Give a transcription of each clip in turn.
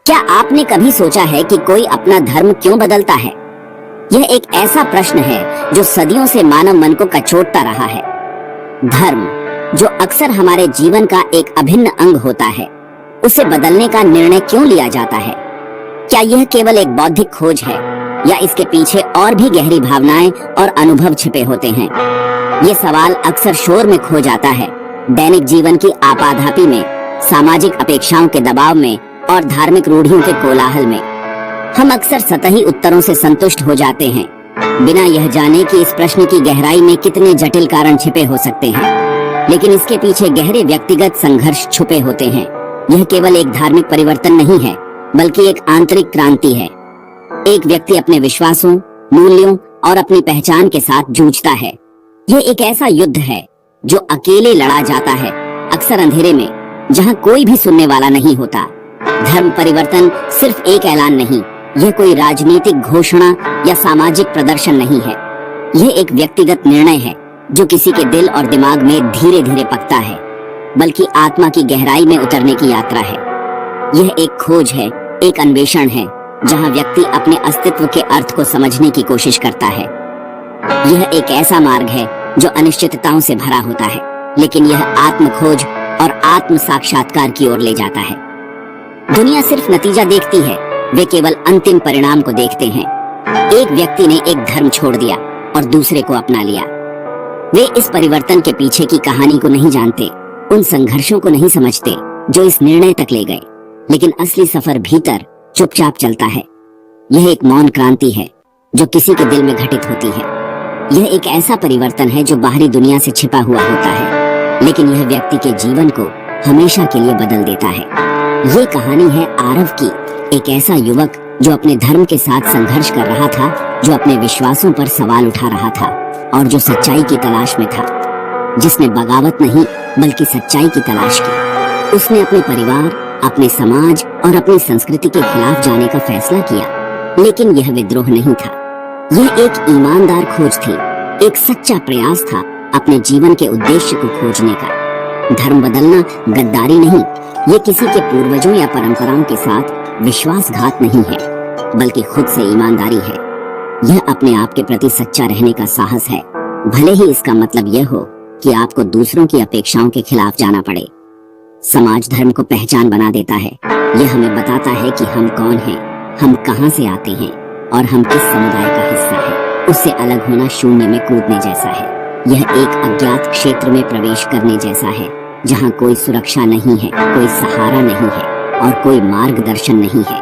क्या आपने कभी सोचा है कि कोई अपना धर्म क्यों बदलता है? यह एक ऐसा प्रश्न है जो सदियों से मानव मन को कचोटता रहा है। धर्म, जो अक्सर हमारे जीवन का एक अभिन्न अंग होता है, उसे बदलने का निर्णय क्यों लिया जाता है? क्या यह केवल एक बौद्धिक खोज है या इसके पीछे और भी गहरी भावनाएं और अनुभव छिपे होते हैं? ये सवाल अक्सर शोर में खो जाता है, दैनिक जीवन की आपाधापी में, सामाजिक अपेक्षाओं के दबाव में और धार्मिक रूढ़ियों के कोलाहल में। हम अक्सर सतही उत्तरों से संतुष्ट हो जाते हैं, बिना यह जाने कि इस प्रश्न की गहराई में कितने जटिल कारण छिपे हो सकते हैं। लेकिन इसके पीछे गहरे व्यक्तिगत संघर्ष छुपे होते हैं। यह केवल एक धार्मिक परिवर्तन नहीं है, बल्कि एक आंतरिक क्रांति है। एक व्यक्ति अपने विश्वासों, मूल्यों और अपनी पहचान के साथ जूझता है। यह एक ऐसा युद्ध है जो अकेले लड़ा जाता है, अक्सर अंधेरे में, जहां कोई भी सुनने वाला नहीं होता। धर्म परिवर्तन सिर्फ एक ऐलान नहीं, यह कोई राजनीतिक घोषणा या सामाजिक प्रदर्शन नहीं है। यह एक व्यक्तिगत निर्णय है जो किसी के दिल और दिमाग में धीरे धीरे पकता है, बल्कि आत्मा की गहराई में उतरने की यात्रा है। यह एक खोज है, एक अन्वेषण है, जहां व्यक्ति अपने अस्तित्व के अर्थ को समझने की कोशिश करता है। यह एक ऐसा मार्ग है जो अनिश्चितताओं से भरा होता है, लेकिन यह आत्म खोज और आत्म साक्षात्कार की ओर ले जाता है। दुनिया सिर्फ नतीजा देखती है, वे केवल अंतिम परिणाम को देखते हैं। एक व्यक्ति ने एक धर्म छोड़ दिया और दूसरे को अपना लिया। वे इस परिवर्तन के पीछे की कहानी को नहीं जानते, उन संघर्षों को नहीं समझते जो इस निर्णय तक ले गए। लेकिन असली सफर भीतर चुपचाप चलता है। यह एक मौन क्रांति है जो किसी के दिल में घटित होती है। यह एक ऐसा परिवर्तन है जो बाहरी दुनिया से छिपा हुआ होता है, लेकिन यह व्यक्ति के जीवन को हमेशा के लिए बदल देता है। ये कहानी है आरव की, एक ऐसा युवक जो अपने धर्म के साथ संघर्ष कर रहा था, जो अपने विश्वासों पर सवाल उठा रहा था और जो सच्चाई की तलाश में था, जिसने बगावत नहीं बल्कि सच्चाई की तलाश की। उसने अपने परिवार, अपने समाज और अपनी संस्कृति के खिलाफ जाने का फैसला किया, लेकिन यह विद्रोह नहीं था। यह एक ईमानदार खोज थी, एक सच्चा प्रयास था अपने जीवन के उद्देश्य को खोजने का। धर्म बदलना गद्दारी नहीं, ये किसी के पूर्वजों या परंपराओं के साथ विश्वासघात नहीं है, बल्कि खुद से ईमानदारी है। यह अपने आप के प्रति सच्चा रहने का साहस है, भले ही इसका मतलब यह हो कि आपको दूसरों की अपेक्षाओं के खिलाफ जाना पड़े। समाज धर्म को पहचान बना देता है। यह हमें बताता है कि हम कौन हैं, हम कहां से आते हैं और हम किस समुदाय का हिस्सा हैं। उससे अलग होना शून्य में कूदने जैसा है। यह एक अज्ञात क्षेत्र में प्रवेश करने जैसा है, जहां कोई सुरक्षा नहीं है, कोई सहारा नहीं है और कोई मार्गदर्शन नहीं है।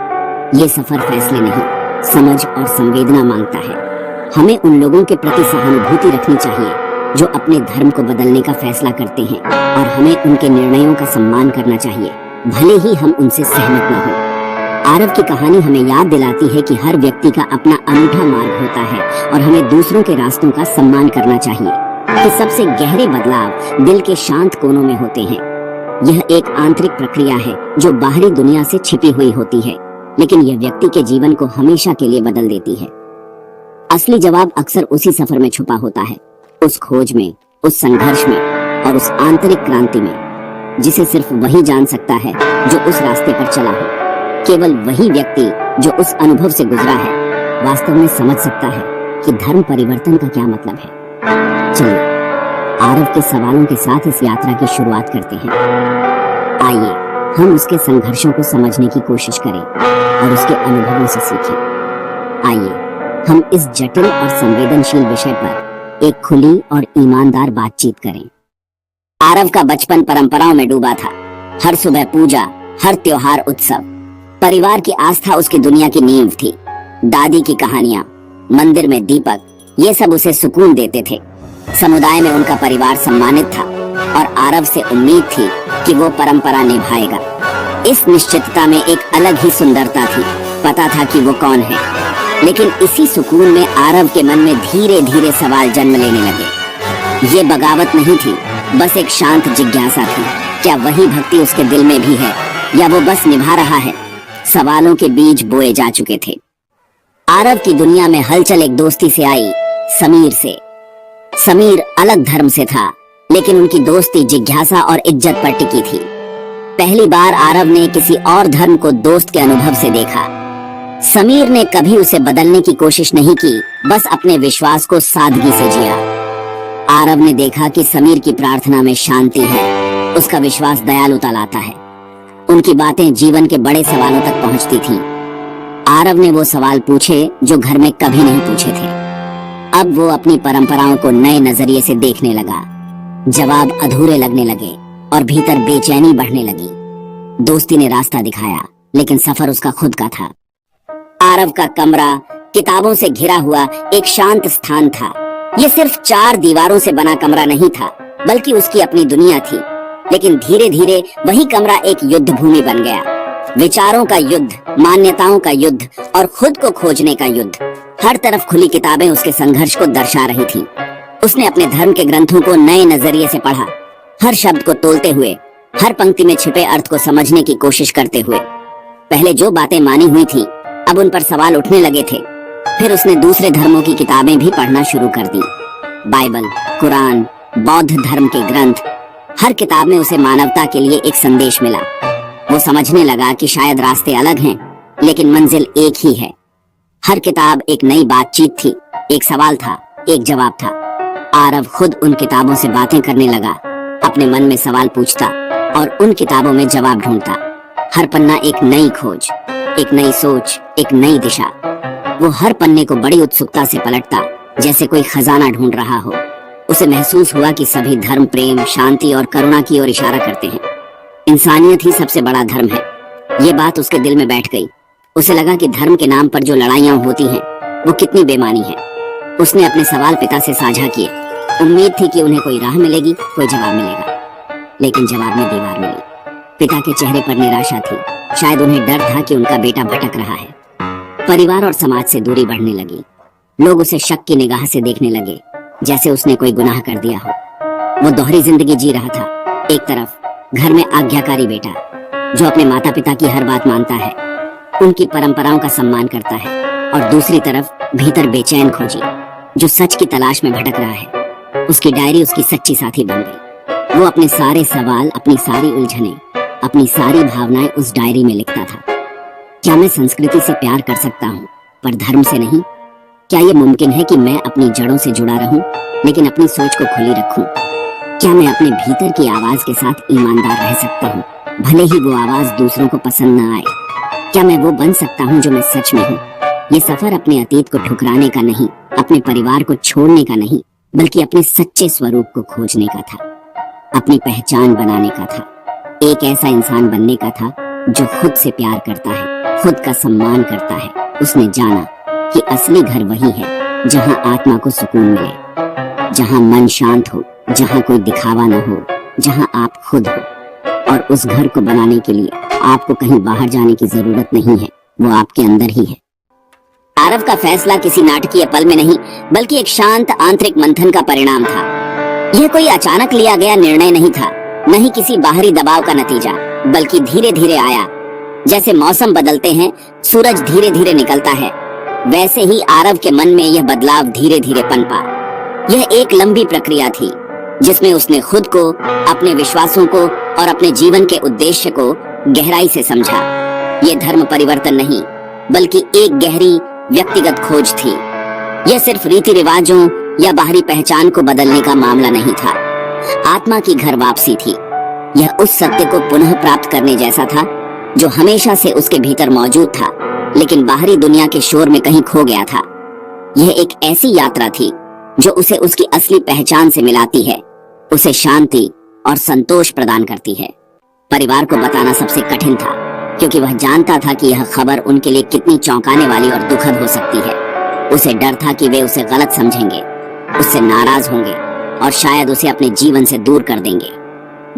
ये सफर फैसले नहीं, समझ और संवेदना मांगता है। हमें उन लोगों के प्रति सहानुभूति रखनी चाहिए जो अपने धर्म को बदलने का फैसला करते हैं, और हमें उनके निर्णयों का सम्मान करना चाहिए, भले ही हम उनसे सहमत न हों। आरव की कहानी हमें याद दिलाती है कि हर व्यक्ति का अपना अनूठा मार्ग होता है और हमें दूसरों के रास्तों का सम्मान करना चाहिए। कि सबसे गहरे बदलाव दिल के शांत कोनों में होते हैं। यह एक आंतरिक प्रक्रिया है जो बाहरी दुनिया से छिपी हुई होती है, लेकिन यह व्यक्ति के जीवन को हमेशा के लिए बदल देती है। असली जवाब अक्सर उसी सफर में छुपा होता है, उस खोज में, उस संघर्ष में और उस आंतरिक क्रांति में, जिसे सिर्फ वही जान सकता है जो उस रास्ते पर चला हो। केवल वही व्यक्ति जो उस अनुभव से गुजरा है वास्तव में समझ सकता है कि धर्म परिवर्तन का क्या मतलब है। चलिए आरव के सवालों के साथ इस यात्रा की शुरुआत करते हैं। आइए हम उसके संघर्षों को समझने की कोशिश करें और उसके अनुभवों से सीखें। आइए हम इस जटिल और संवेदनशील विषय पर एक खुली और ईमानदार बातचीत करें। आरव का बचपन परंपराओं में डूबा था। हर सुबह पूजा, हर त्योहार उत्सव, परिवार की आस्था उसकी दुनिया की नींव थी। दादी की कहानियां, मंदिर में दीपक, ये सब उसे सुकून देते थे। समुदाय में उनका परिवार सम्मानित था और आरव से उम्मीद थी कि वो परंपरा निभाएगा। इस निश्चितता में एक अलग ही सुंदरता थी। पता था कि वो कौन है, लेकिन इसी सुकून में आरव के मन में धीरे धीरे सवाल जन्म लेने लगे। ये बगावत नहीं थी, बस एक शांत जिज्ञासा थी। क्या वही भक्ति उसके दिल में भी है या वो बस निभा रहा है? सवालों के बीज बोए जा चुके थे। आरव की दुनिया में हलचल एक दोस्ती से आई, समीर से। समीर अलग धर्म से था, लेकिन उनकी दोस्ती जिज्ञासा और इज्जत पर टिकी थी। पहली बार आरव ने किसी और धर्म को दोस्त के अनुभव से देखा। समीर ने कभी उसे बदलने की कोशिश नहीं की, बस अपने विश्वास को सादगी से जिया। आरव ने देखा कि समीर की प्रार्थना में शांति है, उसका विश्वास दयालुता लाता है। उनकी बातें जीवन के बड़े सवालों तक पहुंचती थीं। आरव ने वो सवाल पूछे जो घर में कभी नहीं पूछे थे। अब वो अपनी परंपराओं को नए नजरिए से देखने लगा। जवाब अधूरे लगने लगे और भीतर बेचैनी बढ़ने लगी। दोस्ती ने रास्ता दिखाया, लेकिन सफर उसका खुद का था। आरव का कमरा किताबों से घिरा हुआ एक शांत स्थान था। ये सिर्फ 4 दीवारों से बना कमरा नहीं था, बल्कि उसकी अपनी दुनिया थी। लेकिन धीरे धीरे वही कमरा एक युद्ध भूमि बन गया। विचारों का युद्ध, मान्यताओं का युद्ध और खुद को खोजने का युद्ध। हर तरफ खुली किताबें उसके संघर्ष को दर्शा रही थीं। उसने अपने धर्म के ग्रंथों को नए नजरिए से पढ़ा, हर शब्द को तोलते हुए, हर पंक्ति में छिपे अर्थ को समझने की कोशिश करते हुए। पहले जो बातें मानी हुई थी, अब उन पर सवाल उठने लगे थे। फिर उसने दूसरे धर्मों की किताबें भी पढ़ना शुरू कर दी। बाइबल, कुरान, बौद्ध धर्म के ग्रंथ, हर किताब में उसे मानवता के लिए एक संदेश मिला। वो समझने लगा कि शायद रास्ते अलग हैं, लेकिन मंजिल एक ही है। हर किताब एक नई बातचीत थी, एक सवाल था, एक जवाब था। आरव खुद उन किताबों से बातें करने लगा, अपने मन में सवाल पूछता और उन किताबों में जवाब ढूंढता। हर पन्ना एक नई खोज, एक नई सोच, एक नई दिशा। वो हर पन्ने को बड़ी उत्सुकता से पलटता, जैसे कोई खजाना ढूंढ रहा हो। उसे महसूस हुआ कि सभी धर्म प्रेम, शांति और करुणा की ओर इशारा करते हैं। इंसानियत ही सबसे बड़ा धर्म है। ये बात उसके दिल में बैठ गई। उसे लगा कि धर्म के नाम पर जो लड़ाइयां होती हैं, वो कितनी बेमानी है। उसने अपने सवाल पिता से साझा किए। उम्मीद थी कि उन्हें कोई राह मिलेगी, कोई जवाब मिलेगा, लेकिन जवाब में दीवार मिली। पिता के चेहरे पर निराशा थी। शायद उन्हें डर था कि उनका बेटा भटक रहा है। परिवार और समाज से दूरी बढ़ने लगी। लोग उसे शक की निगाह से देखने लगे, जैसे उसने कोई गुनाह कर दिया हो। वो दोहरी जिंदगी जी रहा था। एक तरफ घर में आज्ञाकारी बेटा, जो अपने माता पिता की हर बात मानता है, उनकी परंपराओं का सम्मान करता है, और दूसरी तरफ भीतर बेचैन खोजी, जो सच की तलाश में भटक रहा है। उसकी डायरी उसकी सच्ची साथी बन गई। वो अपने सारे सवाल, अपनी सारी उलझनें, अपनी सारी भावनाएं उस डायरी में लिखता था। क्या मैं संस्कृति से प्यार कर सकता हूँ, पर धर्म से नहीं? क्या ये मुमकिन है कि मैं अपनी जड़ों से जुड़ा रहूं, लेकिन अपनी सोच को खुली रखूं? क्या मैं अपने भीतर की आवाज के साथ ईमानदार रह सकता हूँ, भले ही वो आवाज दूसरों को पसंद न आए? क्या मैं वो बन सकता हूँ जो मैं सच में हूँ? ये सफर अपने अतीत को ठुकराने का नहीं, अपने परिवार को छोड़ने का नहीं, बल्कि अपने सच्चे स्वरूप को खोजने का था, अपनी पहचान बनाने का था। एक ऐसा इंसान बनने का था जो खुद से प्यार करता है, खुद का सम्मान करता है। उसने जाना कि असली घर वही है जहां आत्मा को सुकून मिले, जहां मन शांत हो, जहां कोई दिखावा न हो, जहां आप खुद हो। और उस घर को बनाने के लिए आपको कहीं बाहर जाने की जरूरत नहीं है, वो आपके अंदर ही है। आरव का फैसला किसी नाटकीय पल में नहीं, बल्कि एक शांत आंतरिक मंथन का परिणाम था। यह कोई अचानक लिया गया निर्णय नहीं था, न ही किसी बाहरी दबाव का नतीजा, बल्कि धीरे धीरे आया। जैसे मौसम बदलते हैं, सूरज धीरे धीरे निकलता है, वैसे ही आरव के मन में यह बदलाव धीरे धीरे पनपा। यह एक लंबी प्रक्रिया थी, जिसमें उसने खुद को, अपने विश्वासों को और अपने जीवन के उद्देश्य को गहराई से समझा। यह धर्म परिवर्तन नहीं, बल्कि एक गहरी व्यक्तिगत खोज थी। यह सिर्फ रीति रिवाजों या बाहरी पहचान को बदलने का मामला नहीं था, आत्मा की घर वापसी थी। यह उस सत्य को पुनः प्राप्त करने जैसा था जो हमेशा से उसके भीतर मौजूद था, लेकिन बाहरी दुनिया के शोर में कहीं खो गया था। यह एक ऐसी यात्रा थी जो उसे उसकी असली पहचान से मिलाती है, उसे शांति और संतोष प्रदान करती है। परिवार को बताना सबसे कठिन था, क्योंकि वह जानता था कि यह खबर उनके लिए कितनी चौंकाने वाली और दुखद हो सकती है। उसे डर था कि वे उसे गलत समझेंगे, उससे नाराज होंगे और शायद उसे अपने जीवन से दूर कर देंगे।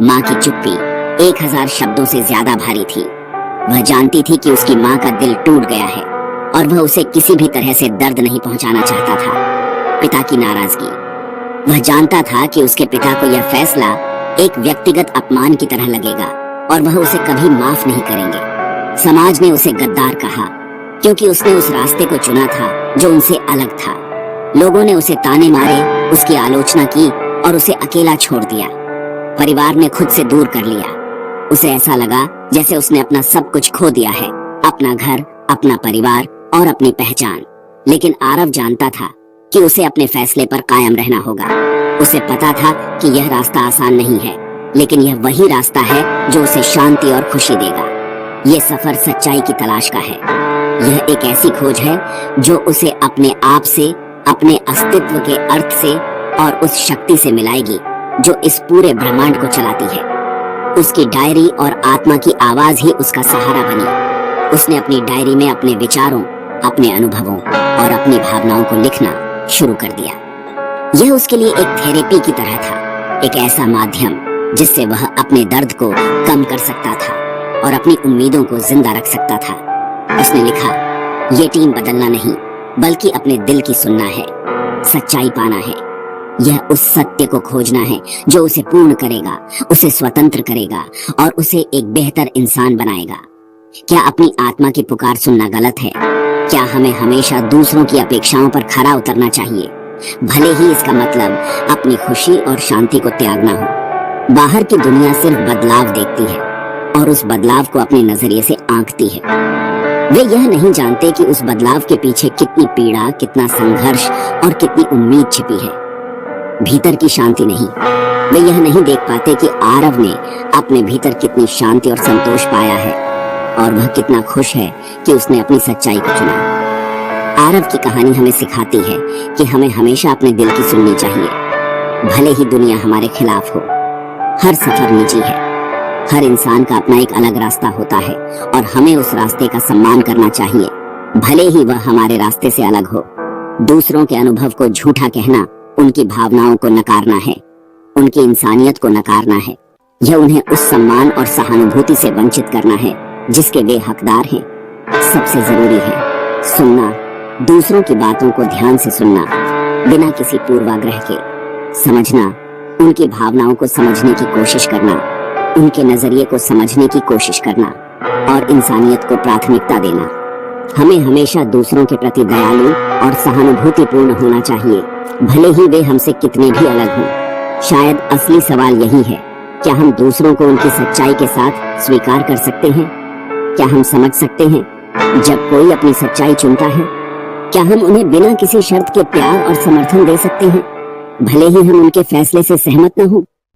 माँ की चुप्पी 1000 शब्दों से ज्यादा भारी थी। वह जानती थी कि उसकी माँ का दिल टूट गया है और वह उसे किसी भी तरह से दर्द नहीं पहुंचाना चाहता था। पिता की नाराजगी, वह जानता था कि उसके पिता को यह फैसला एक व्यक्तिगत अपमान की तरह लगेगा और वह उसे कभी माफ नहीं करेंगे। समाज ने उसे गद्दार कहा, क्योंकि उसने उस रास्ते को चुना था जो उनसे अलग था। लोगों ने उसे ताने मारे, उसकी आलोचना की और उसे अकेला छोड़ दिया। परिवार ने खुद से दूर कर लिया। उसे ऐसा लगा जैसे उसने अपना सब कुछ खो दिया है, अपना घर, अपना परिवार और अपनी पहचान। लेकिन आरव जानता था कि उसे अपने फैसले पर कायम रहना होगा। उसे पता था कि यह रास्ता आसान नहीं है, लेकिन यह वही रास्ता है जो उसे शांति और खुशी देगा। यह सफर सच्चाई की तलाश का है। यह एक ऐसी खोज है जो उसे अपने आप से, अपने अस्तित्व के अर्थ से और उस शक्ति से मिलाएगी जो इस पूरे ब्रह्मांड को चलाती है। उसकी डायरी और आत्मा की आवाज ही उसका सहारा बनी। उसने अपनी डायरी में अपने विचारों, अपने अनुभवों और अपनी भावनाओं को लिखना शुरू कर दिया। यह उसके लिए एक थेरेपी की तरह था, एक ऐसा माध्यम जिससे वह अपने दर्द को कम कर सकता था और अपनी उम्मीदों को जिंदा रख सकता था। उसने लिखा, ये टीम बदलना नहीं, बल्कि अपने दिल की सुनना है, सच्चाई पाना है। यह उस सत्य को खोजना है जो उसे पूर्ण करेगा, उसे स्वतंत्र करेगा और उसे एक बेहतर इंसान बनाएगा। क्या अपनी आत्मा की पुकार सुनना गलत है? क्या हमें हमेशा दूसरों की अपेक्षाओं पर खरा उतरना चाहिए, भले ही इसका मतलब अपनी खुशी और शांति को त्यागना हो? बाहर की दुनिया सिर्फ बदलाव देखती है और उस बदलाव को अपने नजरिए से आंकती है। वे यह नहीं जानते कि उस बदलाव के पीछे कितनी पीड़ा, कितना संघर्ष और कितनी उम्मीद छिपी है। भीतर की शांति नहीं। वे यह नहीं देख पाते कि आरव ने अपने भीतर कितनी शांति और संतोष पाया है और वह कितना खुश है कि उसने अपनी सच्चाई को चुना। आरव की कहानी हमें सिखाती है कि हमें हमेशा अपने दिल की सुननी चाहिए, भले ही दुनिया हमारे खिलाफ हो। हर सफर निजी है, हर इंसान का अपना एक अलग रास्ता होता है और हमें उस रास्ते का सम्मान करना चाहिए, भले ही वह हमारे रास्ते से अलग हो। दूसरों के अनुभव को झूठा कहना उनकी भावनाओं को नकारना है, उनकी इंसानियत को नकारना है। यह उन्हें उस सम्मान और सहानुभूति से वंचित करना है जिसके वे हकदार हैं। सबसे जरूरी है सुनना, दूसरों की बातों को ध्यान से सुनना, बिना किसी पूर्वाग्रह के समझना, उनकी भावनाओं को समझने की कोशिश करना, उनके नजरिए को समझने की कोशिश करना और इंसानियत को प्राथमिकता देना। हमें हमेशा दूसरों के प्रति दयालु और सहानुभूतिपूर्ण होना चाहिए, भले ही वे हमसे कितने भी अलग हों। शायद असली सवाल यही है, क्या हम दूसरों को उनकी सच्चाई के साथ स्वीकार कर सकते हैं? क्या हम समझ सकते हैं जब कोई अपनी सच्चाई चुनता है? क्या हम उन्हें बिना किसी शर्त के प्यार और समर्थन दे सकते हैं, भले ही हम उनके फैसले से सहमत न हों?